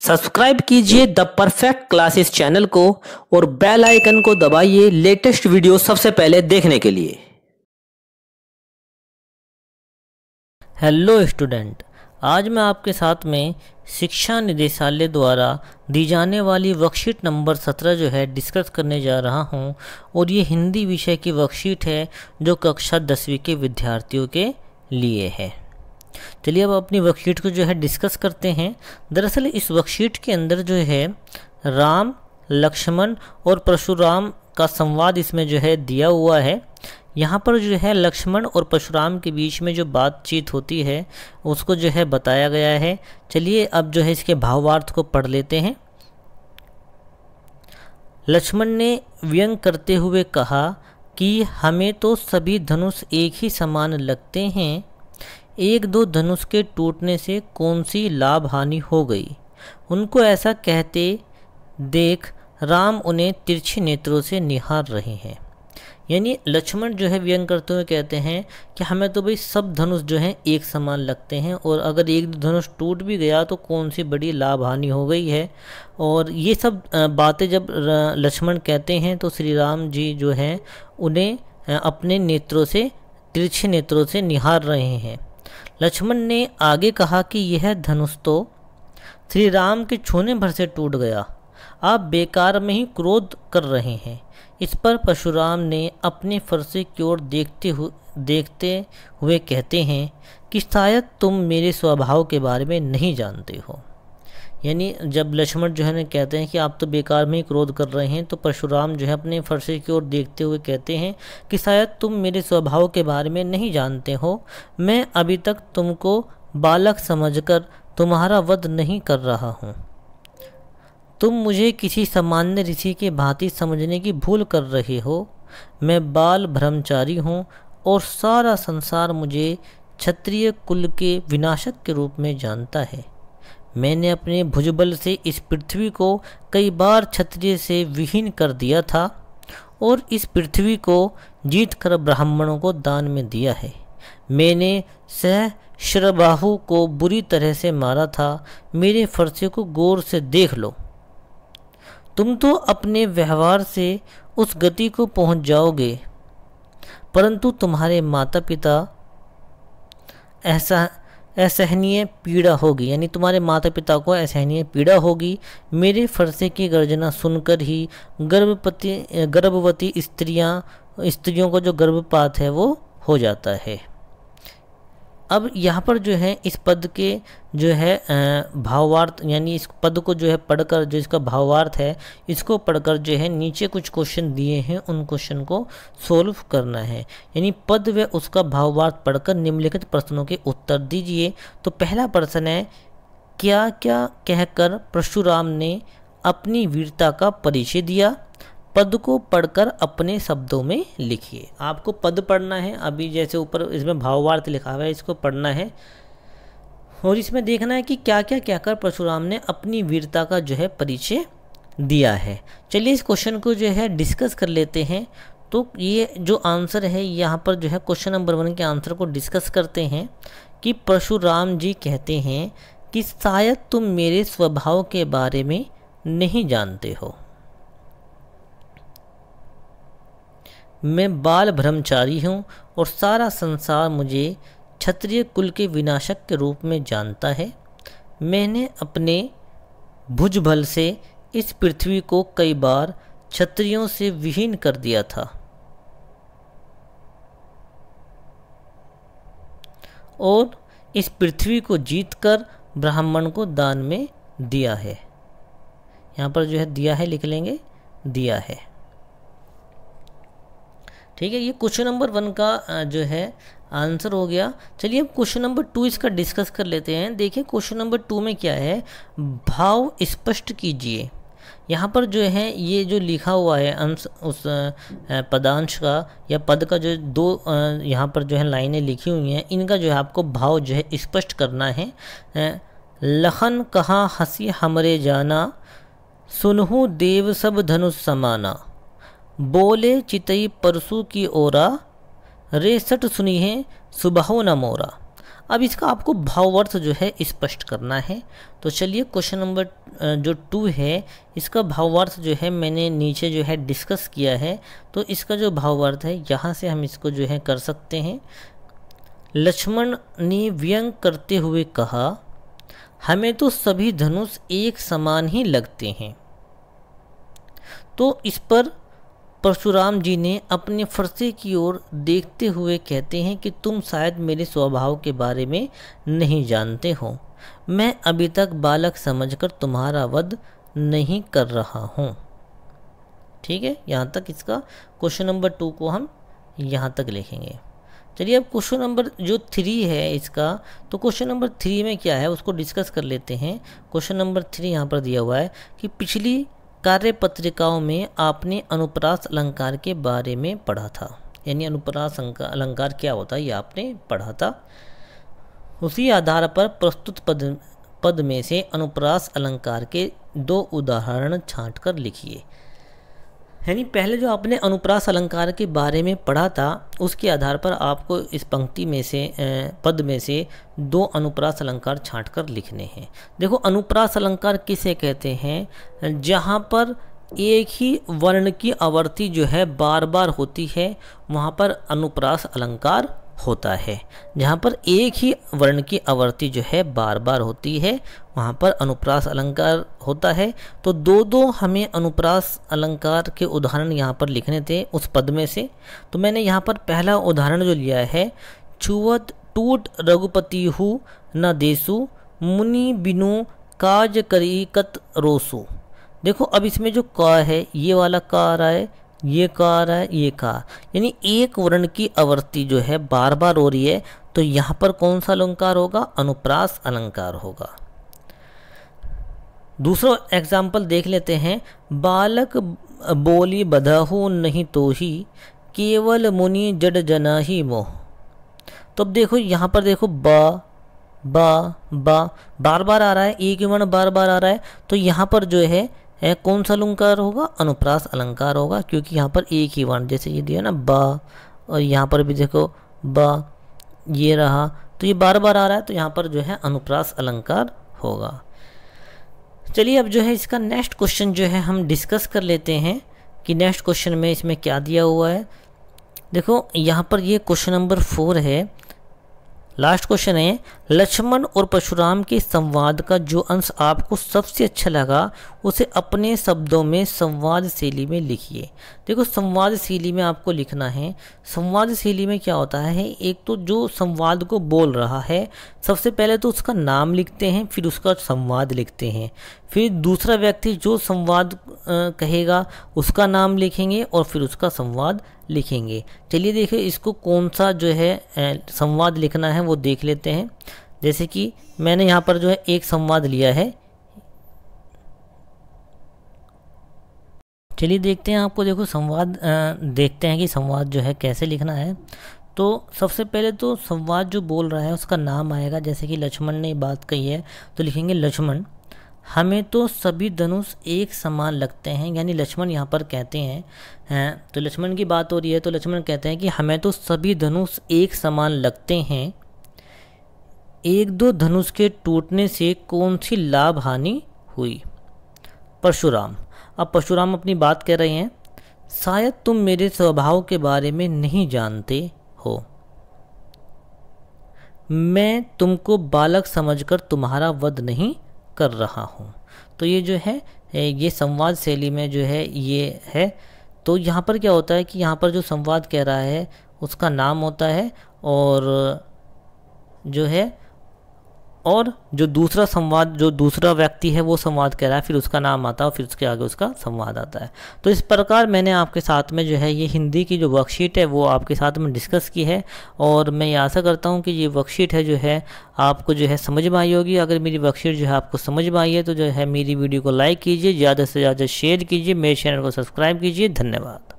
Subscribe कीजिए the perfect classes channel को और बेल आइकन को दबाइए लेटेस्ट वीडियो सबसे पहले देखने के लिए। हेलो स्टूडेंट, आज मैं आपके साथ में शिक्षा निदेशालय द्वारा दी जाने वाली वर्कशीट नंबर 17 जो है डिस्कस करने जा रहा हूं और ये हिंदी विषय की वर्कशीट है जो कक्षा 10वीं के विद्यार्थियों के लिए है। चलिए अब अपनी वर्कशीट को जो है डिस्कस करते हैं। दरअसल इस वर्कशीट के अंदर जो है राम, लक्ष्मण और परशुराम का संवाद इसमें जो है दिया हुआ है। यहाँ पर जो है लक्ष्मण और परशुराम के बीच में जो बातचीत होती है उसको जो है बताया गया है। चलिए अब जो है इसके भावार्थ को पढ़ लेते हैं। लक्ष्मण ने व्यंग करते हुए कहा कि हमें तो सभी धनुष एक ही समान लगते हैं, एक दो धनुष के टूटने से कौन सी लाभ हानि हो गई। उनको ऐसा कहते देख राम उन्हें तिरछे नेत्रों से निहार रहे हैं। यानी लक्ष्मण जो है व्यंग करते हुए कहते हैं कि हमें तो भाई सब धनुष जो हैं एक समान लगते हैं और अगर एक धनुष टूट भी गया तो कौन सी बड़ी लाभ हानि हो गई है। और ये सब बातें जब लक्ष्मण कहते हैं तो श्री राम जी जो हैं उन्हें अपने नेत्रों से, तिरछे नेत्रों से निहार रहे हैं। लक्ष्मण ने आगे कहा कि यह धनुष तो श्री राम के छूने भर से टूट गया, आप बेकार में ही क्रोध कर रहे हैं। इस पर परशुराम ने अपने फरसे की ओर देखते हुए कहते हैं कि शायद तुम मेरे स्वभाव के बारे में नहीं जानते हो। यानी जब लक्ष्मण जो है ना कहते हैं कि आप तो बेकार में ही क्रोध कर रहे हैं, तो परशुराम जो है अपने फरसे की ओर देखते हुए कहते हैं कि शायद तुम मेरे स्वभाव के बारे में नहीं जानते हो। मैं अभी तक तुमको बालक समझकर तुम्हारा वध नहीं कर रहा हूँ। तुम मुझे किसी सामान्य ऋषि के भांति समझने की भूल कर रहे हो। मैं बाल ब्रह्मचारी हूँ और सारा संसार मुझे क्षत्रिय कुल के विनाशक के रूप में जानता है। मैंने अपने भुजबल से इस पृथ्वी को कई बार क्षत्रिय से विहीन कर दिया था और इस पृथ्वी को जीत कर ब्राह्मणों को दान में दिया है। मैंने सहस्रबाहु को बुरी तरह से मारा था। मेरे फरसे को गौर से देख लो। तुम तो अपने व्यवहार से उस गति को पहुंच जाओगे, परंतु तुम्हारे माता पिता असहनीय पीड़ा होगी। यानी तुम्हारे माता पिता को असहनीय पीड़ा होगी। मेरे फरसे की गर्जना सुनकर ही गर्भवती स्त्रियों को जो गर्भपात है वो हो जाता है। अब यहाँ पर जो है इस पद के जो है भावार्थ, यानी इस पद को जो है पढ़कर जो इसका भावार्थ है इसको पढ़कर जो है नीचे कुछ क्वेश्चन दिए हैं उन क्वेश्चन को सोल्व करना है। यानी पद व उसका भावार्थ पढ़कर निम्नलिखित प्रश्नों के उत्तर दीजिए। तो पहला प्रश्न है, क्या क्या कहकर परशुराम ने अपनी वीरता का परिचय दिया। पद को पढ़कर अपने शब्दों में लिखिए। आपको पद पढ़ना है, अभी जैसे ऊपर इसमें भावार्थ लिखा हुआ है इसको पढ़ना है और इसमें देखना है कि क्या क्या कहकर परशुराम ने अपनी वीरता का जो है परिचय दिया है। चलिए इस क्वेश्चन को जो है डिस्कस कर लेते हैं। तो ये जो आंसर है यहाँ पर जो है क्वेश्चन नंबर 1 के आंसर को डिस्कस करते हैं कि परशुराम जी कहते हैं कि शायद तुम मेरे स्वभाव के बारे में नहीं जानते हो। मैं बाल ब्रह्मचारी हूँ और सारा संसार मुझे क्षत्रिय कुल के विनाशक के रूप में जानता है। मैंने अपने भुजबल से इस पृथ्वी को कई बार क्षत्रियों से विहीन कर दिया था और इस पृथ्वी को जीतकर ब्राह्मण को दान में दिया है। यहाँ पर जो है दिया है लिख लेंगे, दिया है। ठीक है, ये क्वेश्चन नंबर 1 का जो है आंसर हो गया। चलिए अब क्वेश्चन नंबर 2 इसका डिस्कस कर लेते हैं। देखिए क्वेश्चन नंबर 2 में क्या है, भाव स्पष्ट कीजिए। यहाँ पर जो है ये जो लिखा हुआ है अंश उस पदांश का या पद का जो दो यहाँ पर जो है लाइनें लिखी हुई हैं, इनका जो है आपको भाव जो है स्पष्ट करना है। लखन कहाँ हंसी हमरे जाना, सुनहु देव सब धनुष समाना। बोले चितई परसू की ओरा, रेसट सुनी है सुबहो न मोरा। अब इसका आपको भावार्थ जो है स्पष्ट करना है। तो चलिए क्वेश्चन नंबर जो 2 है इसका भावार्थ जो है मैंने नीचे जो है डिस्कस किया है। तो इसका जो भावार्थ है यहाँ से हम इसको जो है कर सकते हैं। लक्ष्मण ने व्यंग करते हुए कहा, हमें तो सभी धनुष एक समान ही लगते हैं। तो इस पर परशुराम जी ने अपने फरसे की ओर देखते हुए कहते हैं कि तुम शायद मेरे स्वभाव के बारे में नहीं जानते हो। मैं अभी तक बालक समझकर तुम्हारा वध नहीं कर रहा हूँ। ठीक है, यहाँ तक इसका क्वेश्चन नंबर 2 को हम यहाँ तक लिखेंगे। चलिए अब क्वेश्चन नंबर जो 3 है इसका, तो क्वेश्चन नंबर 3 में क्या है उसको डिस्कस कर लेते हैं। क्वेश्चन नंबर 3 यहाँ पर दिया हुआ है कि पिछली कार्य पत्रिकाओं में आपने अनुप्रास अलंकार के बारे में पढ़ा था, यानी अनुप्रास अलंकार क्या होता है ये आपने पढ़ा था। उसी आधार पर प्रस्तुत पद में से अनुप्रास अलंकार के 2 उदाहरण छांटकर लिखिए। यानी पहले जो आपने अनुप्रास अलंकार के बारे में पढ़ा था उसके आधार पर आपको इस पंक्ति में से पद में से 2 अनुप्रास अलंकार छांटकर लिखने हैं। देखो अनुप्रास अलंकार किसे कहते हैं, जहाँ पर एक ही वर्ण की आवर्ती जो है बार बार होती है वहाँ पर अनुप्रास अलंकार होता है। जहाँ पर एक ही वर्ण की आवर्ती जो है बार बार होती है वहाँ पर अनुप्रास अलंकार होता है। तो 2 हमें अनुप्रास अलंकार के उदाहरण यहाँ पर लिखने थे उस पद में से। तो मैंने यहाँ पर पहला उदाहरण जो लिया है, छुअत टूट रघुपति हु न देसु मुनि बिनु काज करी कत रोसु। देखो अब इसमें जो का है ये वाला का आ रहा है, ये का आ रहा है, ये का, यानी एक वर्ण की आवर्ती जो है बार बार हो रही है। तो यहाँ पर कौन सा अलंकार होगा, अनुप्रास अलंकार होगा। दूसरा एग्जाम्पल देख लेते हैं, बालक बोली बधाहु नहीं तो ही केवल मुनि जड जना ही मोह। तो अब देखो यहाँ पर देखो बा बार बार आ रहा है, एक ही वर्ण बार बार आ रहा है। तो यहाँ पर जो है कौन सा अलंकार होगा, अनुप्रास अलंकार होगा, क्योंकि यहाँ पर एक ही वर्ण, जैसे ये दिया ना बा, और यहाँ पर भी देखो बा ये रहा, तो ये बार बार आ रहा है, तो यहाँ पर जो है अनुप्रास अलंकार होगा। चलिए अब जो है इसका नेक्स्ट क्वेश्चन जो है हम डिस्कस कर लेते हैं कि नेक्स्ट क्वेश्चन में इसमें क्या दिया हुआ है। देखो यहाँ पर ये क्वेश्चन नंबर 4 है, लास्ट क्वेश्चन है, लक्ष्मण और परशुराम के संवाद का जो अंश आपको सबसे अच्छा लगा उसे अपने शब्दों में संवाद शैली में लिखिए। देखो संवाद शैली में आपको लिखना है। संवाद शैली में क्या होता है, एक तो जो संवाद को बोल रहा है सबसे पहले तो उसका नाम लिखते हैं, फिर उसका संवाद लिखते हैं, फिर दूसरा व्यक्ति जो संवाद कहेगा उसका नाम लिखेंगे और फिर उसका संवाद लिखेंगे। चलिए देखिए इसको कौन सा जो है संवाद लिखना है वो देख लेते हैं। जैसे कि मैंने यहाँ पर जो है एक संवाद लिया है, चलिए देखते हैं आपको देखो संवाद देखते हैं कि संवाद जो है कैसे लिखना है। तो सबसे पहले तो संवाद जो बोल रहा है उसका नाम आएगा, जैसे कि लक्ष्मण ने बात कही है तो लिखेंगे लक्ष्मण, हमें तो सभी धनुष एक समान लगते हैं। यानी लक्ष्मण यहाँ पर कहते हैं तो लक्ष्मण की बात हो रही है, तो लक्ष्मण कहते हैं कि हमें तो सभी धनुष एक समान लगते हैं, 1-2 धनुष के टूटने से कौन सी लाभ हानि हुई। परशुराम, अब परशुराम अपनी बात कह रहे हैं, शायद तुम मेरे स्वभाव के बारे में नहीं जानते हो, मैं तुमको बालक समझकर तुम्हारा वध नहीं कर रहा हूँ। तो ये जो है ये संवाद शैली में जो है ये है। तो यहाँ पर क्या होता है कि यहाँ पर जो संवाद कह रहा है उसका नाम होता है और जो है और जो दूसरा संवाद जो दूसरा व्यक्ति है वो संवाद कह रहा है, फिर उसका नाम आता है और फिर उसके आगे उसका संवाद आता है। तो इस प्रकार मैंने आपके साथ में जो है ये हिंदी की जो वर्कशीट है वो आपके साथ में डिस्कस की है और मैं ये आशा करता हूँ कि ये वर्कशीट है जो है आपको जो है समझ में आई होगी। अगर मेरी वर्कशीट जो है आपको समझ में आई है तो जो है मेरी वीडियो को लाइक कीजिए, ज़्यादा से ज़्यादा शेयर कीजिए, मेरे चैनल को सब्सक्राइब कीजिए। धन्यवाद।